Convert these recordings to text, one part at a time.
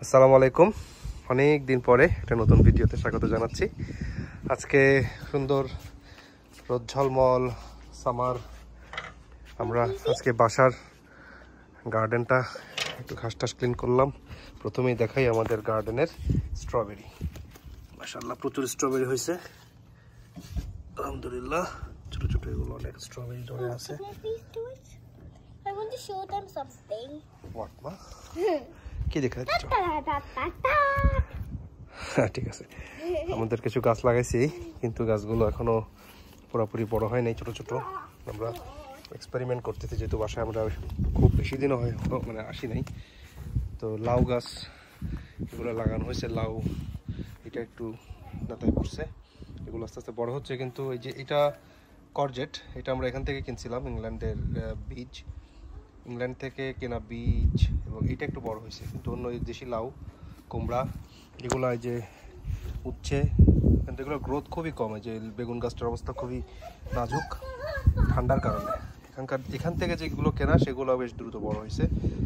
আসসালামু আলাইকুম। অনেক দিন পরে একটা নতুন ভিডিওতে স্বাগত জানাচ্ছি। আজকে সুন্দর রোদ ঝলমল সামার। আমরা আজকে বাসার গার্ডেনটা একটু ঘাস টাস ক্লিন করলাম। প্রথমেই দেখাই আমাদের গার্ডেনের স্ট্রবেরি। মাশাআল্লাহ প্রচুর স্ট্রবেরি হয়েছে, আলহামদুলিল্লাহ। ছোট ছোট এগুলো অনেক স্ট্রবেরি ধরে আছে। I want to show them something. What, ma? কি দেখাচ্ছ? ঠিক আছে, আমাদের কিছু গাছ লাগাইছি কিন্তু গাছগুলো এখনো পুরোপুরি বড় হয় নাই, ছোট ছোট। আমরা এক্সপেরিমেন্ট করতেছি, যেহেতু বাসায় আমরা খুব বেশি দিনও হয় মানে আসি নাই। তো লাউ গাছ এগুলো লাগানো হয়েছে, লাউ এটা একটু দাতায় পড়ছে, এগুলো আস্তে আস্তে বড় হচ্ছে। কিন্তু এই যে এটা করজেট, এটা আমরা এখান থেকে কিনছিলাম, ইংল্যান্ডের বীজ, ইংল্যান্ড থেকে কেনা বীজ, এবং এটা একটু বড় হয়েছে। কিন্তু অন্য দেশি লাউ, কুমড়া এগুলো যে উঠছে, কিন্তু এগুলোর গ্রোথ খুবই কম। যে বেগুন গাছটার অবস্থা খুবই নাজুক ঠান্ডার কারণে। এখান থেকে যেগুলো কেনা সেগুলো বেশ দ্রুত বড় হয়েছে।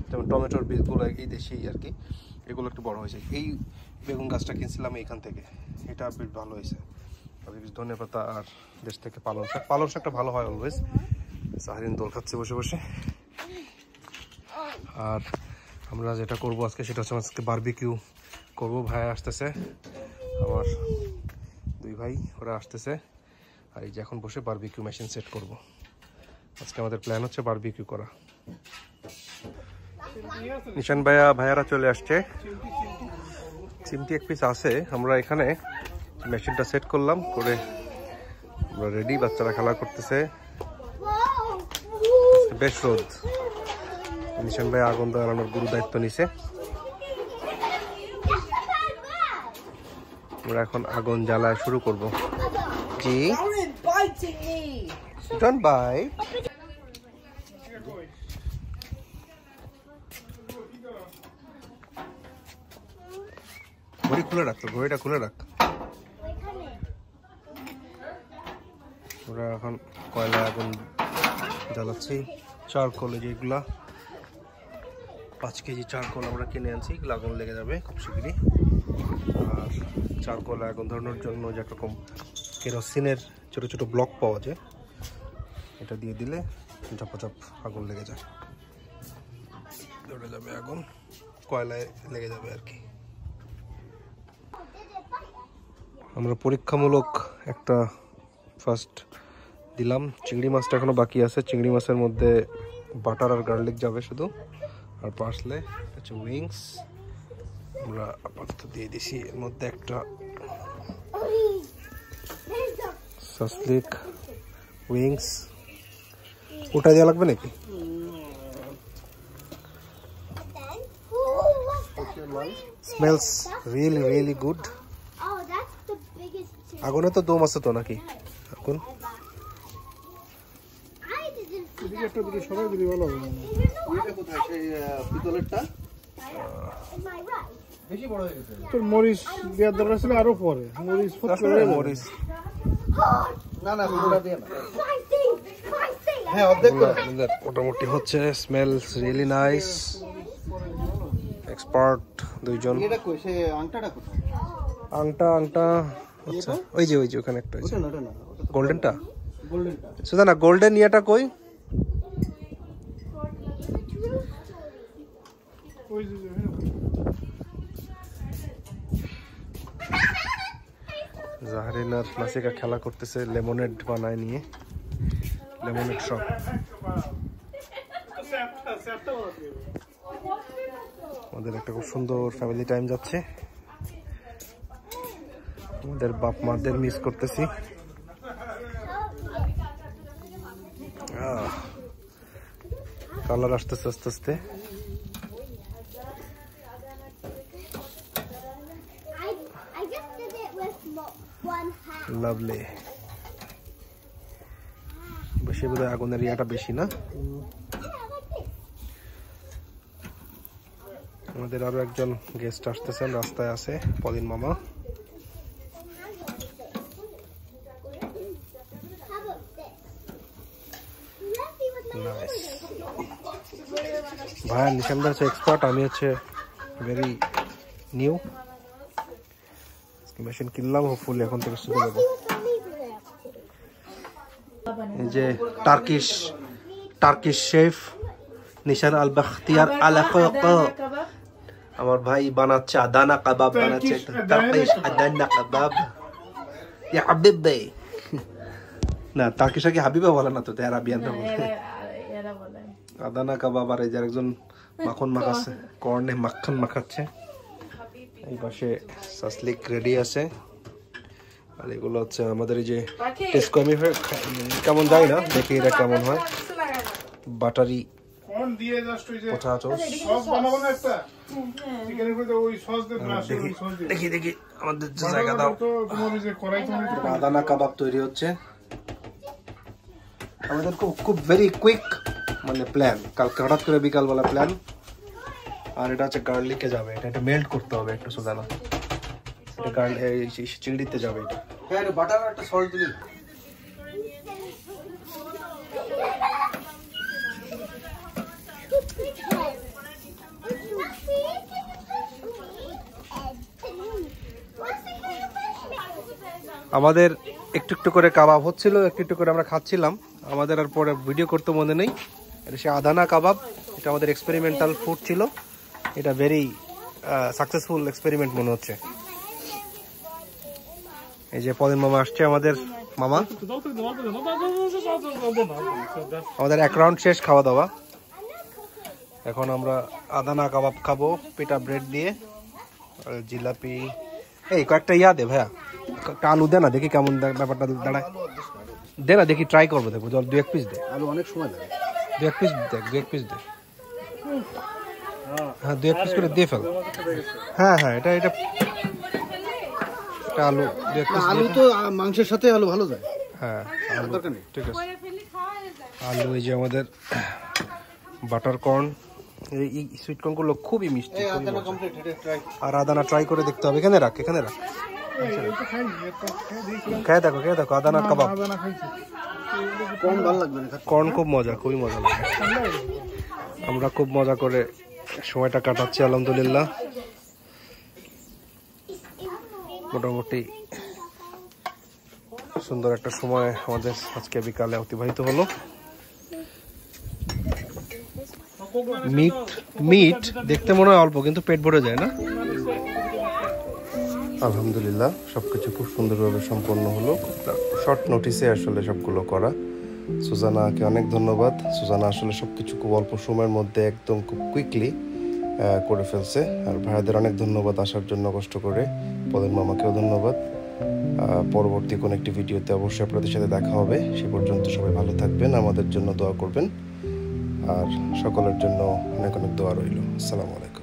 যেমন টমেটোর বীজগুলো এই দেশি আর কি, এগুলো একটু বড় হয়েছে। এই বেগুন গাছটা কিনছিলাম এইখান থেকে, এটা বেশ ভালো হয়েছে। ধনেপাতা আর দেশ থেকে পালং শাক, পালং শাকটা ভালো হয় অলওয়েজ। সাহারিন দোল খাচ্ছে বসে বসে। আর আমরা যেটা করব আজকে সেটা হচ্ছে আজকে বারবিকিউ করব। ভাই আসতেছে, আমার দুই ভাই ওরা আসতেছে। আর এই যে এখন বসে বারবিকিউ মেশিন সেট করব। আজকে আমাদের প্ল্যান হচ্ছে বারবিকিউ করা। নিশান ভাইয়ারা চলে আসছে, চিমটি এক পিস আছে। আমরা এখানে মেশিনটা সেট করলাম, করে আমরা রেডি। বাচ্চারা খেলা করতেছে, বেশ রোদ। নিশান ভাই আগুন জ্বালানোর গুরু দায়িত্ব নিছে। আমরা এখন আগুন জ্বালায় শুরু করব। জি ডোন্ট বাইট। ঘড়ি খুলে রাখ, তো ঘড়িটা খুলে রাখ। আমরা এখন কয়লা আগুন জ্বালাচ্ছি। চারকোল, যেগুলা 5 কেজি চারকোল আমরা কিনে আনছি, এগুলো আগুন লেগে যাবে খুব শীঘ্রই। আর চারকোল আগুন ধরানোর জন্য যে একরকম কেরোসিনের ছোট ছোট ব্লক পাওয়া যায়, এটা দিয়ে দিলে ঝপাঝপ আগুন লেগে যায়, ধরে যাবে আগুন, কয়লায় লেগে যাবে আর কি। আমরা পরীক্ষামূলক একটা ফার্স্ট দিলাম। চিংড়ি মাছটা এখনো বাকি আছে। চিংড়ি মাছের মধ্যে বাটার আর গার্লিক যাবে শুধু, আর পার্সলে হচ্ছে উইংস আমরা আপাতত দিয়ে দিছি। এর মধ্যে একটা সাসলিক উইংস ওটা দেওয়া লাগবে নাকি? Smells really really good. আগুনে তো দম আছে তো নাকি? আগুন মরিচ দেওয়ার দরকার ছিল আরো পরে। মরিচ মরিচ মোটামুটি হচ্ছে। Smells really nice. এক্সপার্ট দুইজন। আংটা আচ্ছা, ওই যে ওখানে একটা গোল্ডেনটা। সুজানা গোল্ডেন ইয়াটা কই? জাহারিন আর নাসিকা খেলা করতেছে, লেমনেড বানায় নিয়ে। Lemonade shop. আমাদের একটা খুব সুন্দর ফ্যামিলি টাইম যাচ্ছে। আমাদের বাপ মাদের মিস করতেছি। কালার আসতেছে আস্তে আস্তে। লাভলি। বেশি বোধহয় আগুনের ইয়াটা বেশি না? আমাদের আরো একজন গেস্ট আসতেছেন, রাস্তায় আছে, পলিন মামা। ভাইয়া নিশান হচ্ছে এক্সপার্ট, আমি হচ্ছে ভেরি নিউ মেশিন কিনলাম, হোপফুলি এখন থেকে শিখে যাবো। এই যে টার্কিশ শেফ নিশান আল বাখতিয়ার আমার ভাই বানাচ্ছে আদানা কাবাব বানাচ্ছে, টার্কিশ আদানা কাবাব। ইয়া হাবিবি না, টার্কিশে কি হাবিবা বলে না তো, আরাবিয়ান বলে আদানা কাবাব। আর এই যে একজন মাখন মাখাচ্ছে, কর্নে মাখন মাখাচ্ছে। এই পাশে সাসলিক রেডি আছে। আর এগুলো হচ্ছে আমাদের এই যে টেস্ট কমি হয় কেমন যায় না, দেখি এটা কেমন হয়। বাটারি দেখি দেখি আমাদের জায়গা দাও। আদানা কাবাব তৈরি হচ্ছে আমাদের, খুব ভেরি কুইক মানে প্ল্যান। কালকে হঠাৎ করে বিকালবেলা প্ল্যান। আর এটা হচ্ছে গার্লিকে যাবে, এটা মেল্ট করতে হবে একটু সোজানা, এটা গার্লিক চিংড়িতে যাবে। এটা হ্যাঁ, এটা বাটার আর একটা সল্ট দিলি। আমাদের একটু একটু করে কাবাব হচ্ছিল, একটু একটু করে আমরা খাচ্ছিলাম। আমাদের আর পরে ভিডিও করতে মনে নেই। এটা সে আদানা কাবাব, এটা আমাদের এক্সপেরিমেন্টাল ফুড ছিল। এটা ভেরি সাকসেসফুল এক্সপেরিমেন্ট মনে হচ্ছে। এই যে পদিন মামা আসছে, আমাদের মামা। আমাদের এক রাউন্ড শেষ খাওয়া দাওয়া। এখন আমরা আদানা কাবাব খাবো পিটা ব্রেড দিয়ে, জিলাপি। এই কয়েকটা ইয়া দে ভাইয়া, একটা আলু দে না, দেখি কেমন ব্যাপারটা দাঁড়ায়। দে না, দেখি ট্রাই করবো, দেখবো। দু এক পিস দে, আলু অনেক সময় লাগে। দু এক পিস দেখ, দু এক পিস দে। হ্যাঁ, দু এক পিস করে দিয়ে ফেল। হ্যাঁ হ্যাঁ, এটা এটা আলু দু এক পিস। আলু তো মাংসের সাথে আলু ভালো যায়। হ্যাঁ, ঠিক আছে। আলু এই যে আমাদের বাটার কর্ন, এই সুইট কর্ন গুলো খুবই মিষ্টি। আর আদানা ট্রাই করে দেখতে হবে। এখানে রাখ, এখানে রাখ। খেয়ে দেখো, খেয়ে দেখো আদানা কাবাব। কর্ন খুব মজা, খুবই মজা লাগে। আমরা খুব মজা করে সময়টা কাটাচ্ছি আলহামদুলিল্লাহ। মোটামুটি সুন্দর একটা সময় আমাদের আজকে বিকালে অতিবাহিত হলো। মিট দেখতে মনে হয় অল্প, কিন্তু পেট ভরে যায় না। আলহামদুলিল্লাহ সবকিছু খুব সুন্দরভাবে সম্পন্ন হলো। শর্ট নোটিসে আসলে সবগুলো করা। সুজানাকে অনেক ধন্যবাদ। সুজানা আসলে সবকিছু খুব অল্প সময়ের মধ্যে একদম খুব কুইকলি করে ফেলছে। আর ভাইয়াদের অনেক ধন্যবাদ আসার জন্য কষ্ট করে। পদের মামাকেও ধন্যবাদ। পরবর্তী কোনো একটি ভিডিওতে অবশ্যই আপনাদের সাথে দেখা হবে। সে পর্যন্ত সবাই ভালো থাকবেন, আমাদের জন্য দোয়া করবেন। আর সকলের জন্য অনেক অনেক দোয়া রইল। আসসালামু আলাইকুম।